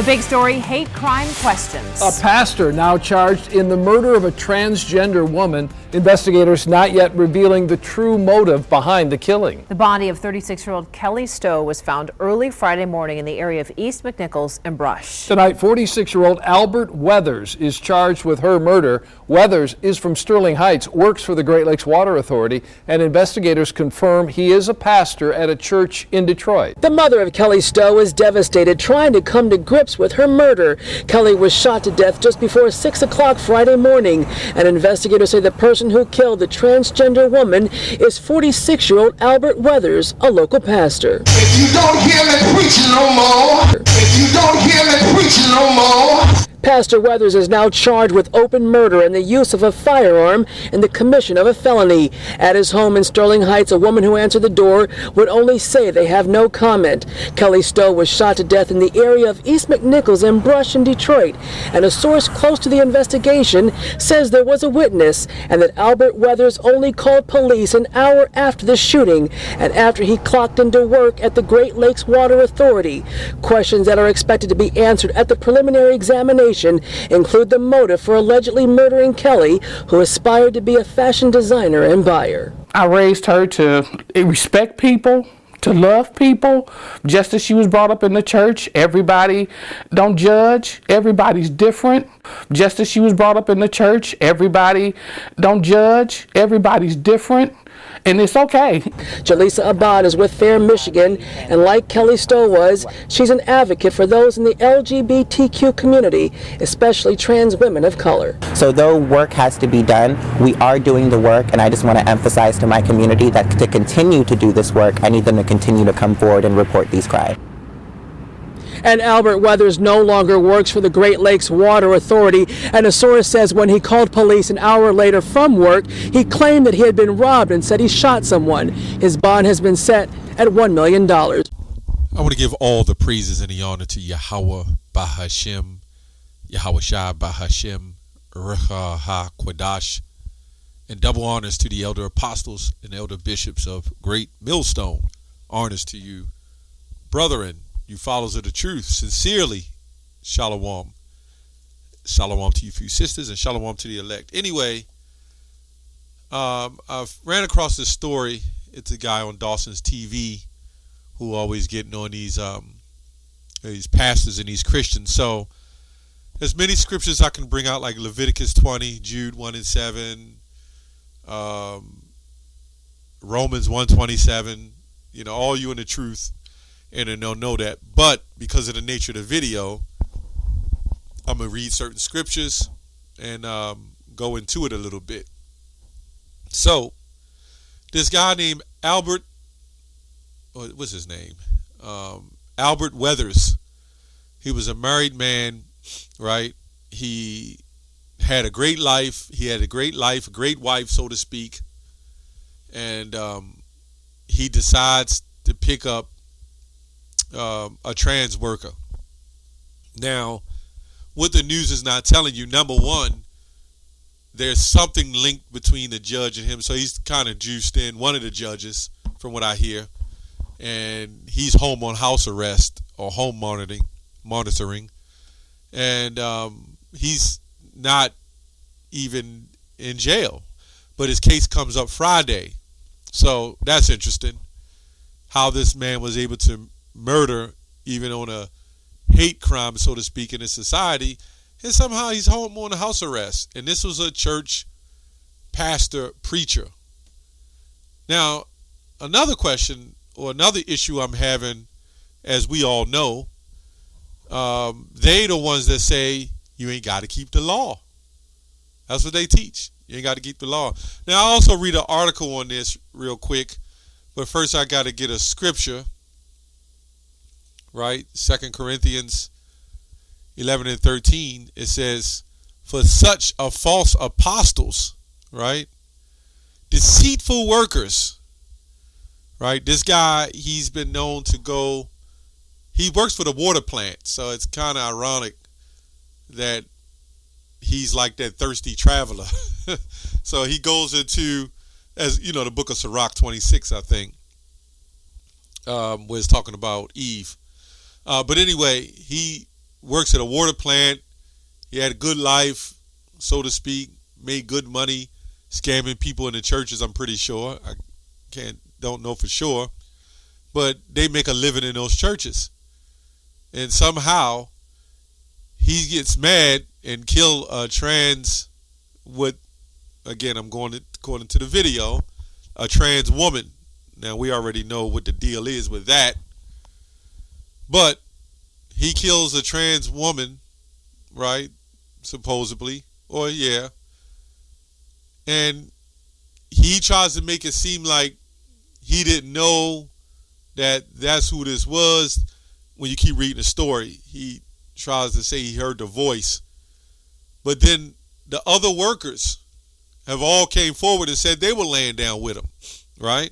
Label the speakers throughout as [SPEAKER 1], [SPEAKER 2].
[SPEAKER 1] big story, hate crime questions.
[SPEAKER 2] A pastor now charged in the murder of a transgender woman. Investigators not yet revealing the true motive behind the killing.
[SPEAKER 1] The body of 36-year-old Kelly Stowe was found early Friday morning in the area of East McNichols and Brush.
[SPEAKER 2] Tonight, 46-year-old Albert Weathers is charged with her murder. Weathers is from Sterling Heights, works for the Great Lakes Water Authority, and investigators confirm he is a pastor at a church in Detroit.
[SPEAKER 3] The mother of Kelly Stowe is devastated, trying to come to grips with her murder. Kelly was shot to death just before 6 o'clock Friday morning, and investigators say the person who killed the transgender woman is 46-year-old Albert Weathers, a local pastor.
[SPEAKER 4] If you don't hear me preaching no more, if you don't hear me preaching no more.
[SPEAKER 3] Pastor Weathers is now charged with open murder and the use of a firearm and the commission of a felony. At his home in Sterling Heights, a woman who answered the door would only say they have no comment. Kelly Stowe was shot to death in the area of East McNichols and Brush in Detroit, and a source close to the investigation says there was a witness and that Albert Weathers only called police an hour after the shooting and after he clocked into work at the Great Lakes Water Authority. Questions that are expected to be answered at the preliminary examination include the motive for allegedly murdering Kelly, who aspired to be a fashion designer and buyer.
[SPEAKER 5] I raised her to respect people, to love people, just as she was brought up in the church. Everybody don't judge. Everybody's different. Just as she was brought up in the church. Everybody don't judge. Everybody's different. And it's okay.
[SPEAKER 3] Jaleesa Abad is with Fair Michigan, and like Kelly Stowe was, she's an advocate for those in the LGBTQ community, especially trans women of color.
[SPEAKER 6] So though work has to be done, we are doing the work, and I just want to emphasize to my community that to continue to do this work, I need them to continue to come forward and report these crimes.
[SPEAKER 3] And Albert Weathers no longer works for the Great Lakes Water Authority, and a source says when he called police an hour later from work, he claimed that he had been robbed and said he shot someone. His bond has been set at $1 million.
[SPEAKER 7] I want to give all the praises and the honor to Yahweh Bahashem, Yahweh Shai Bahashem, Recha HaQuadash, and double honors to the elder apostles and elder bishops of Great Millstone. Honors to you, brethren, you followers of the truth. Sincerely, shalom. Shalom to you few sisters, and shalom to the elect. Anyway, I've ran across this story. It's a guy on Dawson's TV who always getting on these pastors and these Christians. So there's many scriptures I can bring out, like Leviticus 20, Jude 1 and 7, Romans 1:27. You know, all you in the truth. And they'll know that. But because of the nature of the video, I'm going to read certain scriptures and go into it a little bit. So, this guy named Albert, what's his name? Albert Weathers. He was a married man, right? He had a great life. He had a great life, a great wife, so to speak. And he decides to pick up a trans worker. Now, what the news is not telling you, number one, there's something linked between the judge and him, so he's kind of juiced in, one of the judges, from what I hear, and he's home on house arrest or home monitoring, and he's not even in jail, but his case comes up Friday, so that's interesting, how this man was able to murder even on a hate crime, so to speak, in his society, and somehow he's home on a house arrest. And this was a church pastor preacher. Now, another question or another issue I'm having, as we all know, they the ones that say you ain't got to keep the law. That's what they teach. You ain't got to keep the law. Now, I also read an article on this real quick, but first I got to get a scripture. Right, 2 Corinthians 11 and 13, it says, for such are false apostles, right, deceitful workers, right. This guy, he's been known to go, he works for the water plant, so it's kind of ironic that he's like that thirsty traveler. So he goes into, as you know, the book of Sirach 26, I think, where it's talking about Eve. But anyway, he works at a water plant. He had a good life, so to speak, made good money, scamming people in the churches, I'm pretty sure. I don't know for sure. But they make a living in those churches. And somehow he gets mad and kill a trans, again, I'm going according to the video, a trans woman. Now, we already know what the deal is with that. But he kills a trans woman, right? Supposedly. Or, yeah. And he tries to make it seem like he didn't know that that's who this was. When you keep reading the story, he tries to say he heard the voice. But then the other workers have all came forward and said they were laying down with him, right?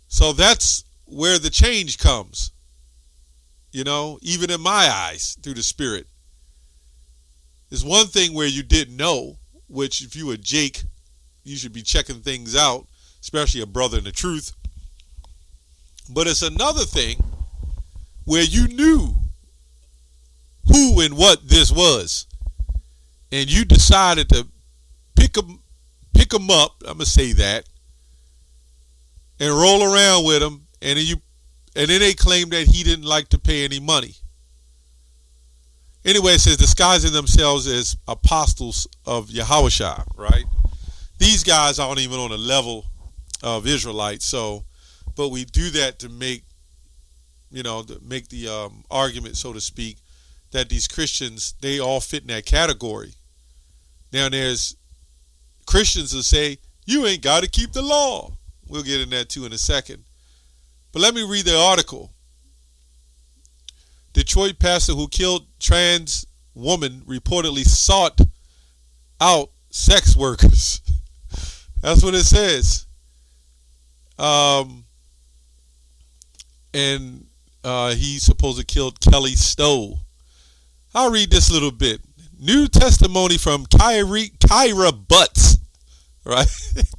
[SPEAKER 7] So that's where the change comes, even in my eyes, through the Spirit. There's one thing where you didn't know, which if you were Jake, you should be checking things out, especially a brother in the truth. But it's another thing where you knew who and what this was, and you decided to pick them up, I'm going to say that, and roll around with them, and then they claim that he didn't like to pay any money. Anyway, it says disguising themselves as apostles of Yahushua, right? These guys aren't even on the level of Israelites, but we do that to make, the argument, so to speak, that these Christians, they all fit in that category. Now, there's Christians who say, you ain't got to keep the law. We'll get in that too in a second. But let me read the article. Detroit pastor who killed trans woman reportedly sought out sex workers. That's what it says. And he supposedly killed Kelly Stowe. I'll read this a little bit. New testimony from Kyra Butts. Right?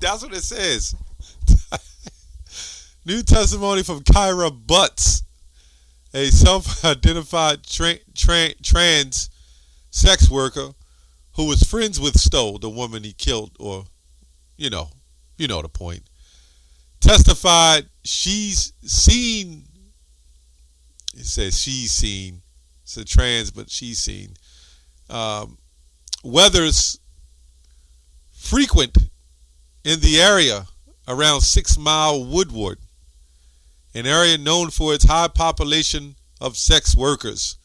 [SPEAKER 7] That's what it says. New testimony from Kyra Butts, a self-identified trans sex worker who was friends with Stowe, the woman he killed, or, you know the point. Testified she's seen, it says she's seen, it's a trans, but she's seen, Weathers frequent in the area around 6 Mile Woodward, an area known for its high population of sex workers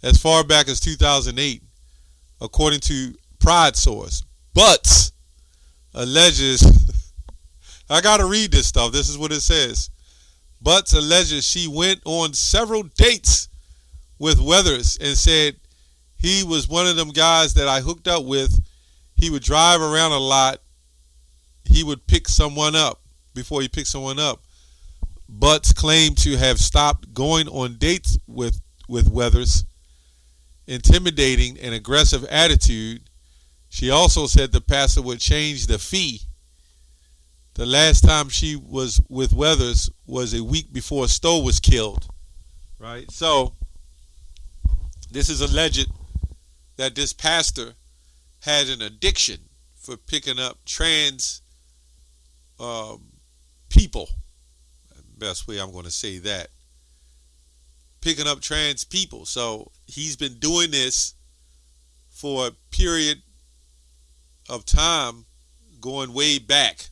[SPEAKER 7] as far back as 2008, according to Pride Source. Butts alleges, I gotta read this stuff, this is what it says. Butts alleges she went on several dates with Weathers and said he was one of them guys that I hooked up with. He would drive around a lot. He would pick someone up before he picked someone up. Butts claimed to have stopped going on dates with Weathers, intimidating and aggressive attitude. She also said the pastor would change the fee. The last time she was with Weathers was a week before Stowe was killed. Right? So, this is alleged that this pastor had an addiction for picking up trans people. Best way I'm going to say that. Picking up trans people. So he's been doing this for a period of time going way back.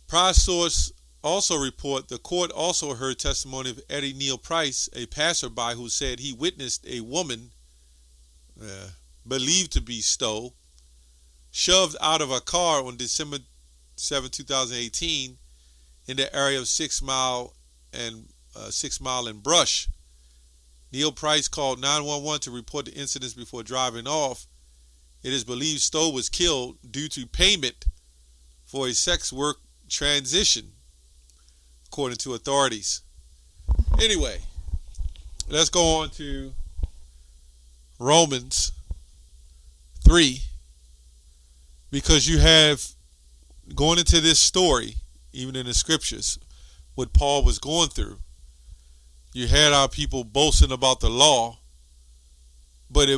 [SPEAKER 7] Press Source also report the court also heard testimony of Eddie Neal Price, a passerby who said he witnessed a woman believed to be Stowe shoved out of a car on December 7, 2018 in the area of 6 Mile and Brush. Neal Price called 911 to report the incidents before driving off. It is believed Stowe was killed due to payment for a sex work transition, according to authorities. Anyway, let's go on to Romans 3, because you have, going into this story, even in the scriptures, what Paul was going through, You had our people boasting about the law, but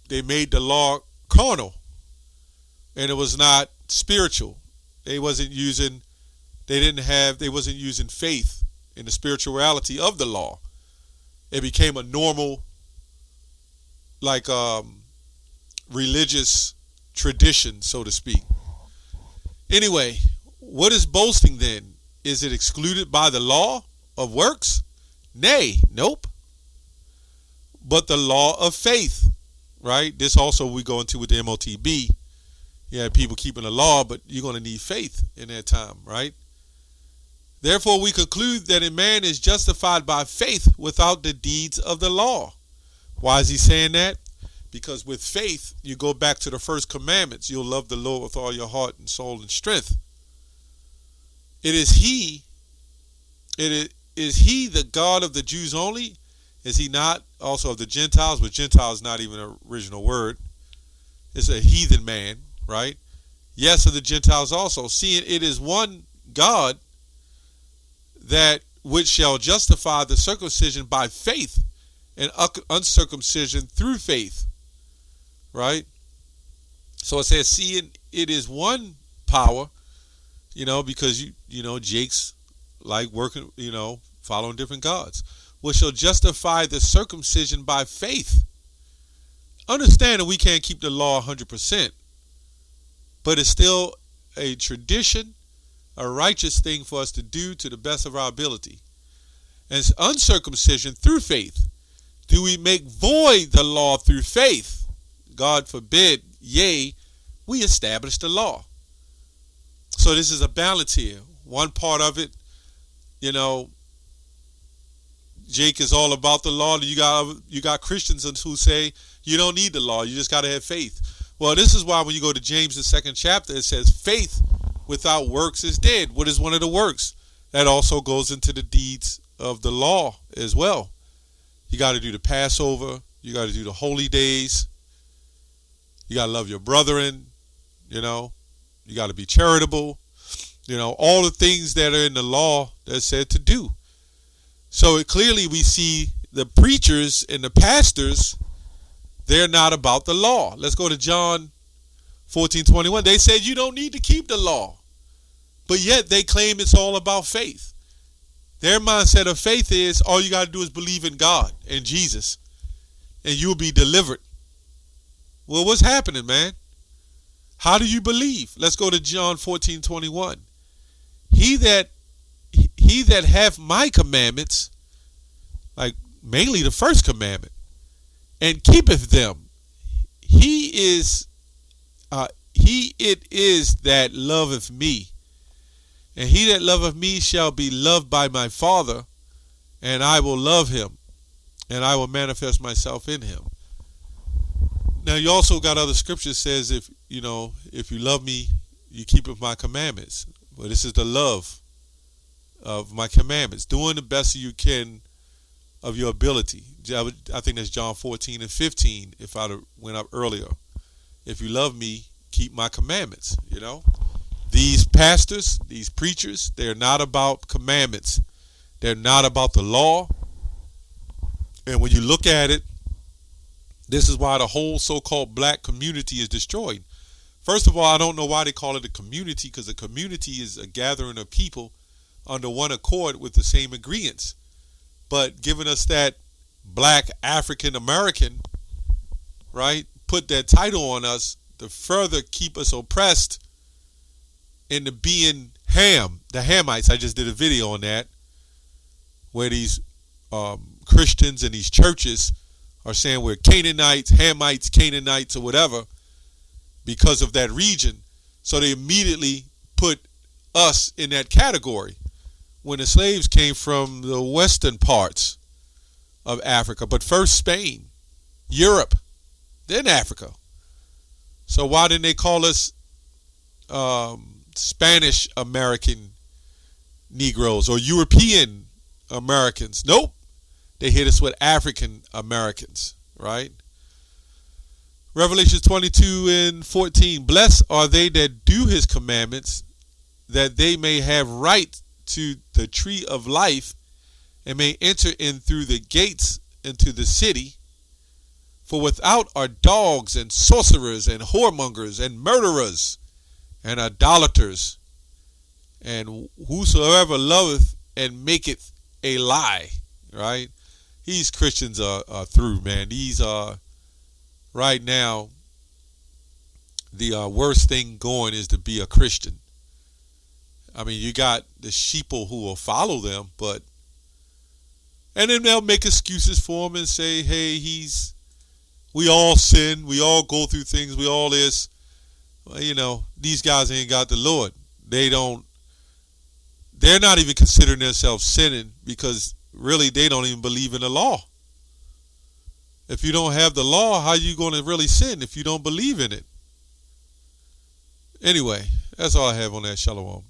[SPEAKER 7] they made the law carnal, and it was not spiritual. They wasn't using faith in the spirituality of the law. It became a normal, like, religious tradition, so to speak. Anyway, what is boasting then? Is it excluded by the law of works? Nay, nope. But the law of faith, right? This also we go into with the MOTB. You have people keeping the law, but you're going to need faith in that time, right? Therefore, we conclude that a man is justified by faith without the deeds of the law. Why is he saying that? Because with faith, you go back to the first commandments. You'll love the Lord with all your heart and soul and strength. Is he the God of the Jews only? Is he not also of the Gentiles? But Gentiles is not even an original word. It's a heathen man, right? Yes, of the Gentiles also. Seeing it is one God that which shall justify the circumcision by faith and uncircumcision through faith, right? So it says, seeing it is one power, because Jake's like working, following different gods, which shall justify the circumcision by faith. Understand that we can't keep the law 100%, but it's still a tradition, a righteous thing for us to do to the best of our ability. And it's uncircumcision through faith. Do we make void the law through faith? God forbid. Yea, we establish the law. So this is a balance here. One part of it, Jake is all about the law. You got Christians who say you don't need the law. You just got to have faith. Well, this is why when you go to James, the 2nd chapter, it says faith without works is dead. What is one of the works? That also goes into the deeds of the law as well. You got to do the Passover. You got to do the holy days. You got to love your brethren. You got to be charitable. All the things that are in the law that's said to do. So clearly we see the preachers and the pastors, they're not about the law. Let's go to John 14:21. They said you don't need to keep the law, but yet they claim it's all about faith. Their mindset of faith is all you got to do is believe in God and Jesus, and you'll be delivered. Well, what's happening, man? How do you believe? Let's go to John 14:21. He that hath my commandments, like mainly the first commandment, and keepeth them, he it is that loveth me. And he that loveth me shall be loved by my Father, and I will love him, and I will manifest myself in him. Now you also got other scriptures says if you love me, you keep my commandments. Well, this is the love of my commandments, doing the best you can of your ability. I think that's John 14:15. If I went up earlier, if you love me, keep my commandments. These pastors, these preachers, they're not about commandments. They're not about the law. And when you look at it, this is why the whole so-called black community is destroyed. First of all, I don't know why they call it a community, because a community is a gathering of people under one accord with the same ingredients. But giving us that black African American, right, put that title on us to further keep us oppressed into being the Hamites. I just did a video on that, where these Christians and these churches are saying we're Canaanites, Hamites, Canaanites, or whatever, because of that region. So they immediately put us in that category, when the slaves came from the western parts of Africa, but first Spain, Europe, then Africa. So why didn't they call us Spanish American Negroes or European Americans? Nope. They hit us with African Americans, right? Revelation 22:14. Blessed are they that do his commandments, that they may have right to the tree of life and may enter in through the gates into the city. For without are dogs and sorcerers and whoremongers and murderers and idolaters, and whosoever loveth and maketh a lie. Right? These Christians are through, man. These are, right now, the worst thing going is to be a Christian. I mean, you got the sheeple who will follow them, and then they'll make excuses for him and say, hey, we all sin, we all go through things, we all this. Well, these guys ain't got the Lord. They're not even considering themselves sinning, because really they don't even believe in the law. If you don't have the law, how are you going to really sin if you don't believe in it? Anyway, that's all I have on that. Shalom.